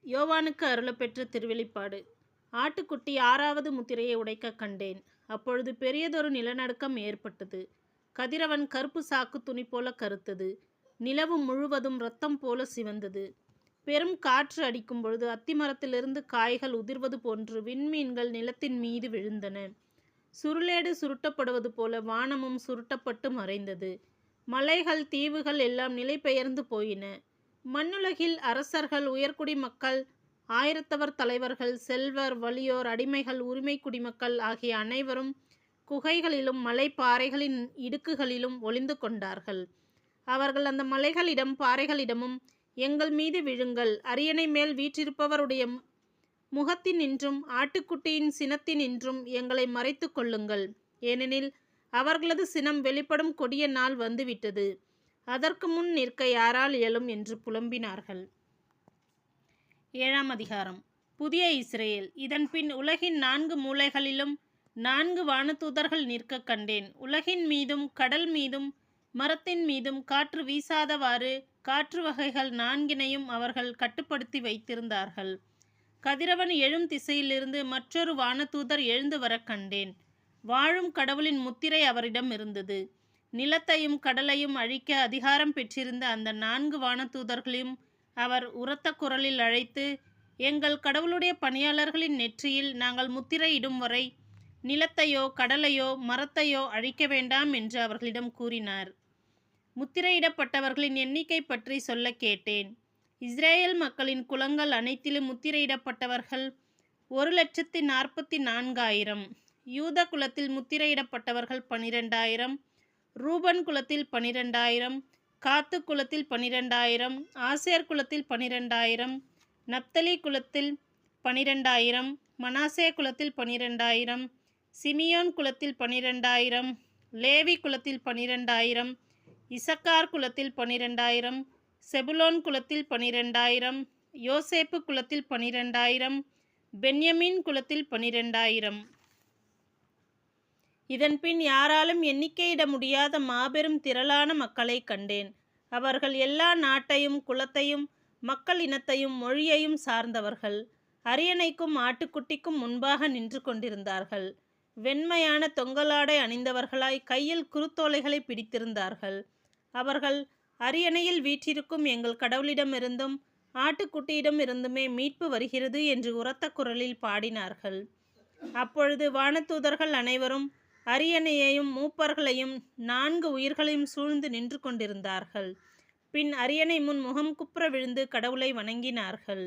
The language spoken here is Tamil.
யோவானுக்கு அருளப்பெற்ற திருவெளிப்பாடு. ஆட்டுக்குட்டி 6வது முத்திரையை உடைக்கக் கண்டேன். அப்பொழுது பெரியதொரு நிலநடுக்கம் ஏற்பட்டது. கதிரவன் கருப்பு சாக்கு துணி போல கருத்தது. நிலவு முழுவதும் இரத்தம் போல சிவந்தது. பெரும் காற்று அடிக்கும் பொழுது அத்திமரத்திலிருந்து காய்கள் உதிர்வது போன்று விண்மீன்கள் நிலத்தின் மீது விழுந்தன. சுருளேடு சுருட்டப்படுவது போல வானமும் சுருட்டப்பட்டு மறைந்தது. மலைகள் தீவுகள் எல்லாம் நிலை பெயர்ந்து போயின. மண்ணுலகில் அரசர்கள், உயர்குடி மக்கள், ஆயிரத்தவர் தலைவர்கள், செல்வர், வலியோர், அடிமைகள், உரிமை குடிமக்கள் ஆகிய அனைவரும் குகைகளிலும் மலைப்பாறைகளின் இடுக்குகளிலும் ஒளிந்து கொண்டார்கள். அவர்கள் அந்த மலைகளிடம் பாறைகளிடமும், எங்கள் மீது விழுங்கள், அரியணை மேல் வீற்றிருப்பவருடைய முகத்தினின்றும் ஆட்டுக்குட்டியின் சினத்தினின்றும் எங்களை மறைத்து கொள்ளுங்கள், ஏனெனில் அவர்களது சினம் வெளிப்படும் கொடிய நாள் வந்துவிட்டது, அதற்கு முன் நிற்க யாரால் இயலும் என்று புலம்பினார்கள். 7ஆம் அதிகாரம். புதிய இஸ்ரேல். இதன்பின் உலகின் 4 மூலைகளிலும் 4 வானதூதர்கள் நிற்க கண்டேன். உலகின் மீதும் கடல் மீதும் மரத்தின் மீதும் காற்று வீசாதவாறு காற்று வகைகள் 4னையும் அவர்கள் கட்டுப்படுத்தி வைத்திருந்தார்கள். கதிரவன் எழும் திசையிலிருந்து மற்றொரு வானதூதர் எழுந்து வர கண்டேன். வாழும் கடவுளின் முத்திரை அவரிடம் இருந்தது. நிலத்தையும் கடலையும் அழிக்க அதிகாரம் பெற்றிருந்த அந்த 4 வானதூதர்களையும் அவர் உரத்த குரலில் அழைத்து, எங்கள் கடவுளுடைய பணியாளர்களின் நெற்றியில் நாங்கள் முத்திரையிடும் வரை நிலத்தையோ கடலையோ மரத்தையோ அழிக்க வேண்டாம் என்று அவர்களிடம் கூறினார். முத்திரையிடப்பட்டவர்களின் எண்ணிக்கை பற்றி சொல்ல கேட்டேன். இஸ்ரேல் மக்களின் குலங்கள் அனைத்திலும் முத்திரையிடப்பட்டவர்கள் 1,44,000. யூத குலத்தில் முத்திரையிடப்பட்டவர்கள் 12,000, ரூபன் குலத்தில் 12,000, காத்து குலத்தில் 12,000, ஆசேர் குலத்தில் 12,000, நப்தலி குலத்தில் 12,000, மனாசே குலத்தில் 12,000, சிமியோன் குலத்தில் 12,000, லேவி குலத்தில் 12,000, இசக்கார் குலத்தில் 12,000, செபுலோன் குலத்தில் 12,000, யோசேப்பு குலத்தில் 12,000, பென்யமீன் குலத்தில் 12,000. இதன்பின் யாராலும் எண்ணிக்கையிட முடியாத மாபெரும் திரளான மக்களை கண்டேன். அவர்கள் எல்லா நாட்டையும் குலத்தையும் மக்கள் இனத்தையும் மொழியையும் சார்ந்தவர்கள். அரியணைக்கும் ஆட்டுக்குட்டிக்கும் முன்பாக நின்று கொண்டிருந்தார்கள். வெண்மையான தொங்கலாடை அணிந்தவர்களாய் கையில் குருத்தோலைகளை பிடித்திருந்தார்கள். அவர்கள் அரியணையில் வீற்றிருக்கும் எங்கள் கடவுளிடமிருந்தும் ஆட்டுக்குட்டியிடம் இருந்துமே மீட்பு வருகிறது என்று உரத்த குரலில் பாடினார்கள். அப்பொழுது வானதூதர்கள் அனைவரும் அரியணையையும் மூப்பர்களையும் 4 உயிர்களையும் சூழ்ந்து நின்று கொண்டிருந்தார்கள். பின் அரியணை முன் முகம் குப்புற விழுந்து கடவுளை வணங்கினார்கள்.